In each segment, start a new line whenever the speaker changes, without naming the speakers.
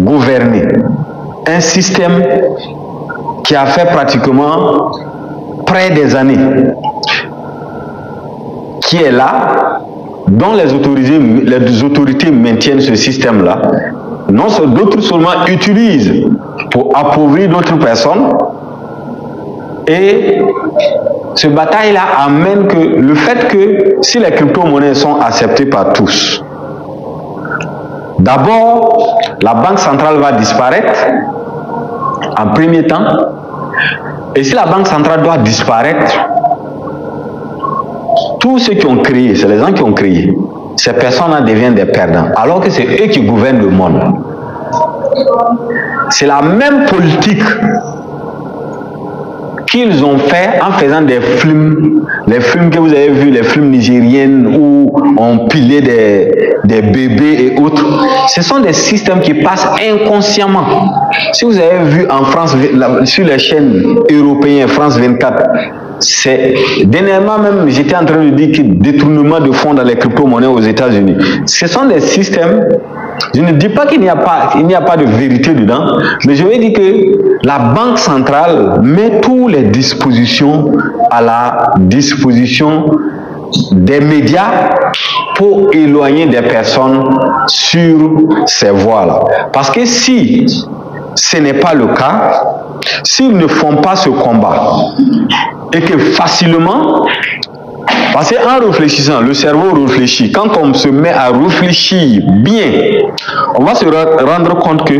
gouverner un système qui a fait pratiquement près des années, qui est là, dont les autorités maintiennent ce système-là, non, d'autres seulement utilisent pour appauvrir d'autres personnes. Et ce bataille-là amène que le fait que si les crypto-monnaies sont acceptées par tous, d'abord, la banque centrale va disparaître en premier temps. Et si la banque centrale doit disparaître, tous ceux qui ont créé, c'est les gens qui ont créé, ces personnes-là deviennent des perdants, alors que c'est eux qui gouvernent le monde. C'est la même politique qu'ils ont fait en faisant des films, les films que vous avez vus, les films nigériens où on pilait des bébés et autres. Ce sont des systèmes qui passent inconsciemment. Si vous avez vu en France, sur les chaînes européennes, France 24, dernièrement même, j'étais en train de dire que détournement de fonds dans les crypto-monnaies aux États-Unis. Ce sont des systèmes. Je ne dis pas qu'il n'y a pas de vérité dedans, mais je vais dire que la banque centrale met toutes les dispositions à la disposition des médias pour éloigner des personnes sur ces voies-là. Parce que si ce n'est pas le cas, s'ils ne font pas ce combat et que facilement, parce qu'en réfléchissant, le cerveau réfléchit. Quand on se met à réfléchir bien, on va se rendre compte que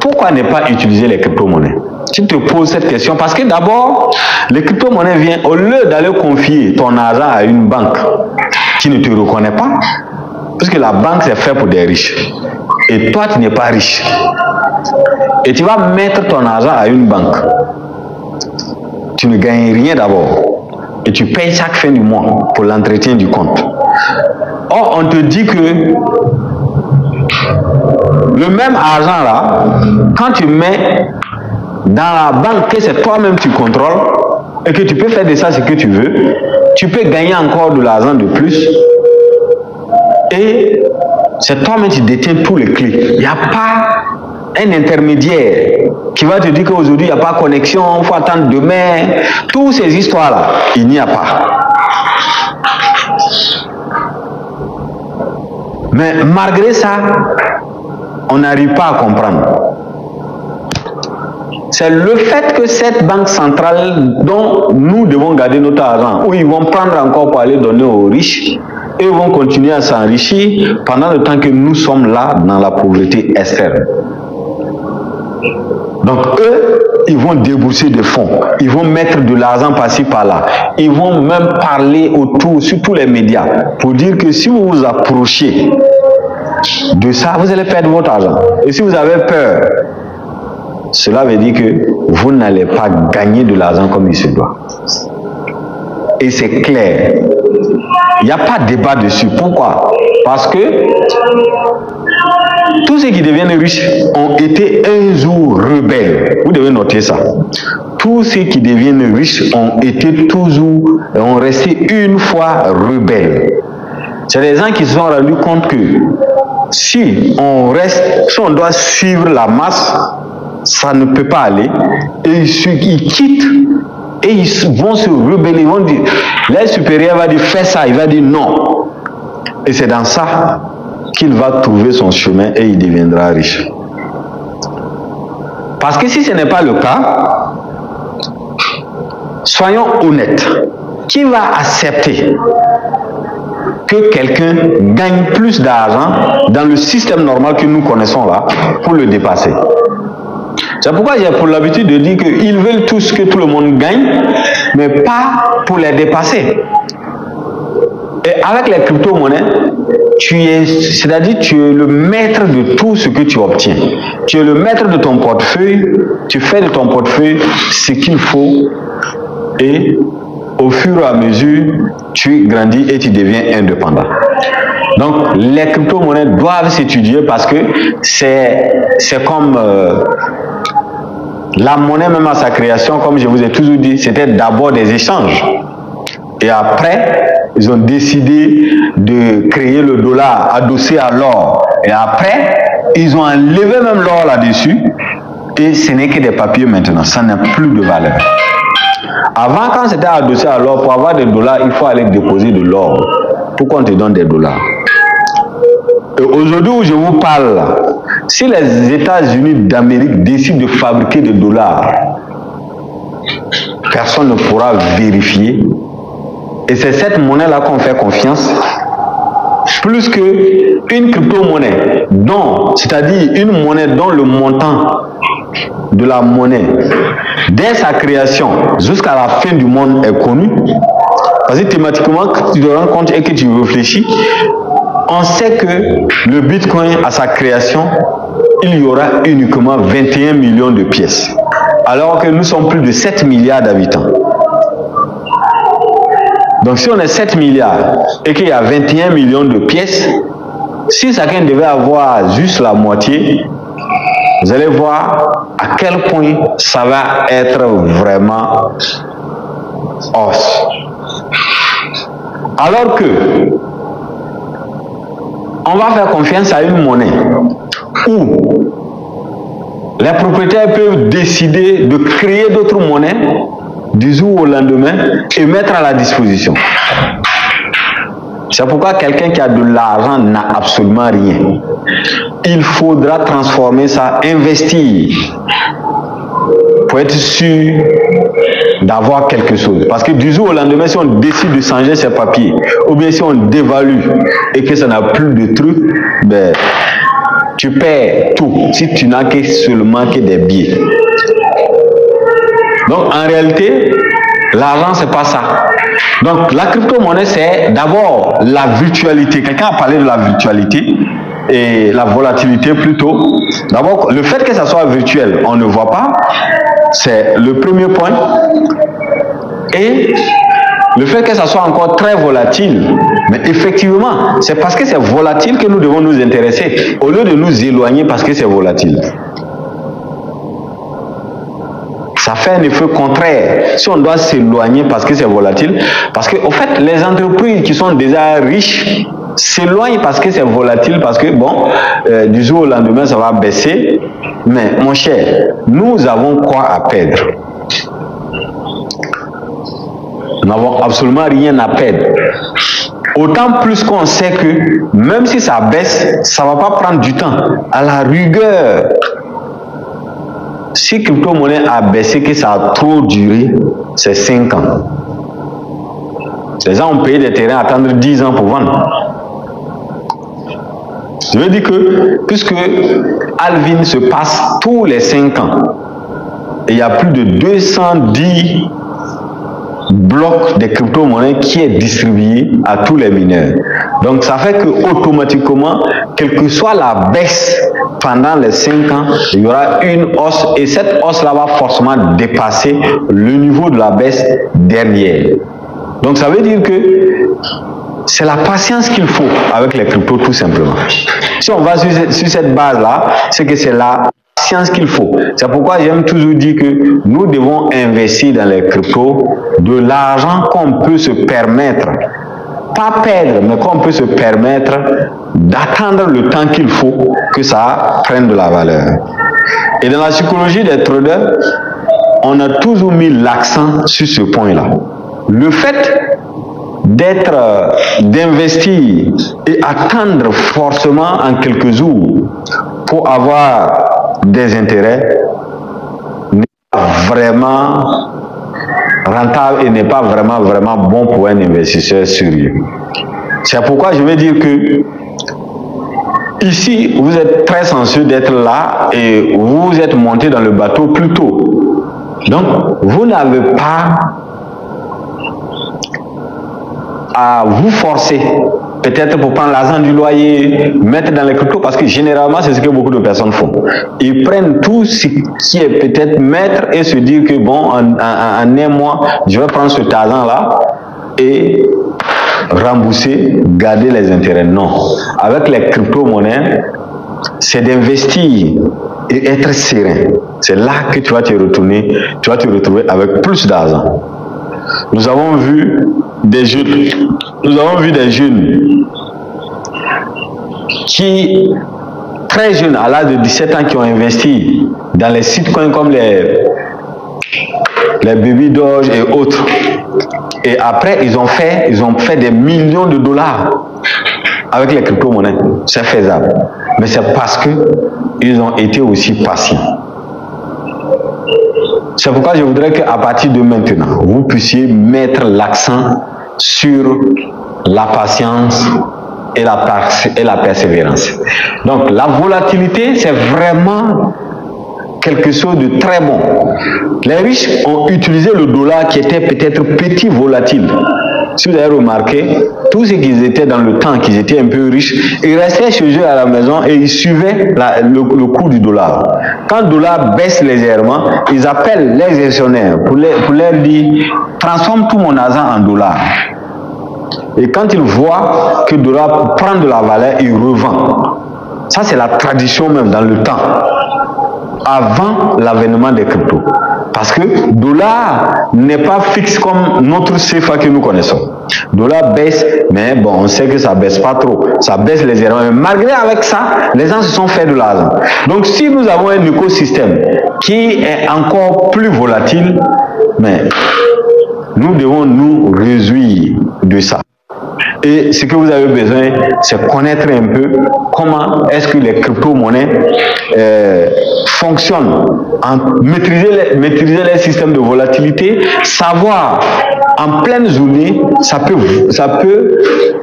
pourquoi ne pas utiliser les crypto-monnaies? Tu te poses cette question parce que d'abord, les crypto-monnaies viennent, au lieu d'aller confier ton argent à une banque qui ne te reconnaît pas, puisque la banque c'est fait pour des riches, et toi tu n'es pas riche, et tu vas mettre ton argent à une banque, tu ne gagnes rien d'abord. Et tu payes chaque fin du mois pour l'entretien du compte. Or, on te dit que le même argent là, quand tu mets dans la banque que c'est toi-même tu contrôles et que tu peux faire de ça ce que tu veux, tu peux gagner encore de l'argent de plus et c'est toi-même qui détiens tous les clés. Il n'y a pas un intermédiaire qui va te dire qu'aujourd'hui il n'y a pas de connexion, il faut attendre demain. Toutes ces histoires-là, il n'y a pas. Mais malgré ça, on n'arrive pas à comprendre. C'est le fait que cette banque centrale dont nous devons garder notre argent, où ils vont prendre encore pour aller donner aux riches, et ils vont continuer à s'enrichir pendant le temps que nous sommes là dans la pauvreté externe. Donc eux, ils vont débourser des fonds, ils vont mettre de l'argent par-ci par-là, ils vont même parler autour sur tous les médias pour dire que si vous vous approchez de ça, vous allez perdre votre argent. Et si vous avez peur, cela veut dire que vous n'allez pas gagner de l'argent comme il se doit. Et c'est clair. Il n'y a pas de débat dessus. Pourquoi? Parce que tous ceux qui deviennent riches ont été un jour rebelles. Vous devez noter ça. Tous ceux qui deviennent riches ont été toujours, ont resté une fois rebelles. C'est des gens qui se sont rendus compte que si on reste, si on doit suivre la masse, ça ne peut pas aller. Et ils quittent et ils vont se rebeller. Ils vont dire, l'aide supérieure va dire fais ça, il va dire non. Et c'est dans ça qu'il va trouver son chemin et il deviendra riche. Parce que si ce n'est pas le cas, soyons honnêtes, qui va accepter que quelqu'un gagne plus d'argent dans le système normal que nous connaissons là pour le dépasser? C'est pourquoi j'ai pour l'habitude de dire qu'ils veulent tous que tout le monde gagne, mais pas pour les dépasser. Et avec les crypto-monnaies, c'est-à-dire tu es le maître de tout ce que tu obtiens. Tu es le maître de ton portefeuille, tu fais de ton portefeuille ce qu'il faut et au fur et à mesure, tu grandis et tu deviens indépendant. Donc, les crypto-monnaies doivent s'étudier parce que c'est comme la monnaie même à sa création, comme je vous ai toujours dit, c'était d'abord des échanges. Et après, ils ont décidé de créer le dollar adossé à l'or. Et après, ils ont enlevé même l'or là-dessus et ce n'est que des papiers maintenant, ça n'a plus de valeur. Avant, quand c'était adossé à l'or, pour avoir des dollars, il faut aller déposer de l'or. Pourquoi on te donne des dollars? Et aujourd'hui où je vous parle, si les États-Unis d'Amérique décident de fabriquer des dollars, personne ne pourra vérifier. Et c'est cette monnaie-là qu'on fait confiance, plus qu'une crypto-monnaie, c'est-à-dire une monnaie dont le montant de la monnaie, dès sa création jusqu'à la fin du monde est connu. Parce que thématiquement, quand tu te rends compte et que tu réfléchis, on sait que le Bitcoin, à sa création, il y aura uniquement 21 millions de pièces. Alors que nous sommes plus de 7 milliards d'habitants. Donc si on est 7 milliards et qu'il y a 21 millions de pièces, si chacun devait avoir juste la moitié, vous allez voir à quel point ça va être vraiment os. Alors que on va faire confiance à une monnaie où les propriétaires peuvent décider de créer d'autres monnaies du jour au lendemain et mettre à la disposition. C'est pourquoi quelqu'un qui a de l'argent n'a absolument rien. Il faudra transformer ça, investir pour être sûr d'avoir quelque chose. Parce que du jour au lendemain, si on décide de changer ses papiers, ou bien si on dévalue et que ça n'a plus de trucs, ben, tu perds tout si tu n'as que seulement que des billets. Donc en réalité, l'argent c'est pas ça. Donc la crypto-monnaie c'est d'abord la virtualité. Quelqu'un a parlé de la virtualité et la volatilité plutôt. D'abord, le fait que ça soit virtuel, on ne voit pas, c'est le premier point. Et le fait que ça soit encore très volatile, mais effectivement, c'est parce que c'est volatile que nous devons nous intéresser, au lieu de nous éloigner parce que c'est volatile. Ça fait un effet contraire si on doit s'éloigner parce que c'est volatile. Parce qu'au fait, les entreprises qui sont déjà riches s'éloignent parce que c'est volatile, parce que bon, du jour au lendemain, ça va baisser. Mais mon cher, nous avons quoi à perdre? Nous n'avons absolument rien à perdre. Autant plus qu'on sait que même si ça baisse, ça ne va pas prendre du temps. À la rigueur, si crypto-monnaie a baissé, que ça a trop duré, c'est 5 ans. Les gens ont payé des terrains, attendre 10 ans pour vendre. Je veux dire que, puisque Halving se passe tous les 5 ans, et il y a plus de 210 blocs de crypto-monnaies qui est distribué à tous les mineurs. Donc ça fait que automatiquement, quelle que soit la baisse pendant les 5 ans, il y aura une hausse et cette hausse-là va forcément dépasser le niveau de la baisse dernière. Donc ça veut dire que c'est la patience qu'il faut avec les cryptos tout simplement. Si on va sur cette base-là, c'est que c'est la patience qu'il faut. C'est pourquoi j'aime toujours dire que nous devons investir dans les cryptos de l'argent qu'on peut se permettre, pas perdre, mais qu'on peut se permettre d'attendre le temps qu'il faut que ça prenne de la valeur. Et dans la psychologie des traders, on a toujours mis l'accent sur ce point-là. Le fait d'investir et attendre forcément en quelques jours pour avoir des intérêts n'est pas vraiment rentable et n'est pas vraiment bon pour un investisseur sérieux. C'est pourquoi je veux dire que ici, vous êtes très sensible d'être là et vous êtes monté dans le bateau plus tôt. Donc, vous n'avez pas à vous forcer, peut-être pour prendre l'argent du loyer, mettre dans les cryptos, parce que généralement, c'est ce que beaucoup de personnes font. Ils prennent tout ce qui est peut-être mettre et se dire que bon, en un mois, je vais prendre cet argent-là et rembourser, garder les intérêts. Non. Avec les crypto-monnaies, c'est d'investir et être serein. C'est là que tu vas te retrouver avec plus d'argent. Nous avons vu des jeunes qui très jeunes, à l'âge de 17 ans, qui ont investi dans les sites comme les Baby Doge et autres. Et après, ils ont fait des millions de dollars avec les crypto-monnaies. C'est faisable. Mais c'est parce qu'ils ont été aussi patients. C'est pourquoi je voudrais qu'à partir de maintenant, vous puissiez mettre l'accent sur la patience et la persévérance. Donc la volatilité, c'est vraiment quelque chose de très bon. Les riches ont utilisé le dollar qui était peut-être petit volatile. Si vous avez remarqué, tous ceux qui étaient dans le temps, qui étaient un peu riches, ils restaient chez eux à la maison et ils suivaient le cours du dollar. Quand le dollar baisse légèrement, ils appellent les gestionnaires pour leur dire « transforme tout mon argent en dollars ». Et quand ils voient que le dollar prend de la valeur, ils revendent. Ça, c'est la tradition même dans le temps, avant l'avènement des cryptos. Parce que le dollar n'est pas fixe comme notre CFA que nous connaissons. Le dollar baisse, mais bon, on sait que ça ne baisse pas trop. Ça baisse légèrement. Mais malgré avec ça, les gens se sont fait de l'argent. Donc, si nous avons un écosystème qui est encore plus volatile, mais nous devons nous réjouir de ça. Et ce que vous avez besoin, c'est connaître un peu comment est-ce que les crypto-monnaies fonctionnent, maîtriser les systèmes de volatilité, savoir en pleine journée, ça peut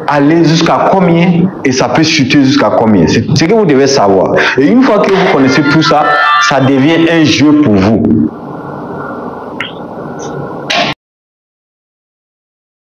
aller jusqu'à combien et ça peut chuter jusqu'à combien. C'est ce que vous devez savoir. Et une fois que vous connaissez tout ça, ça devient un jeu pour vous.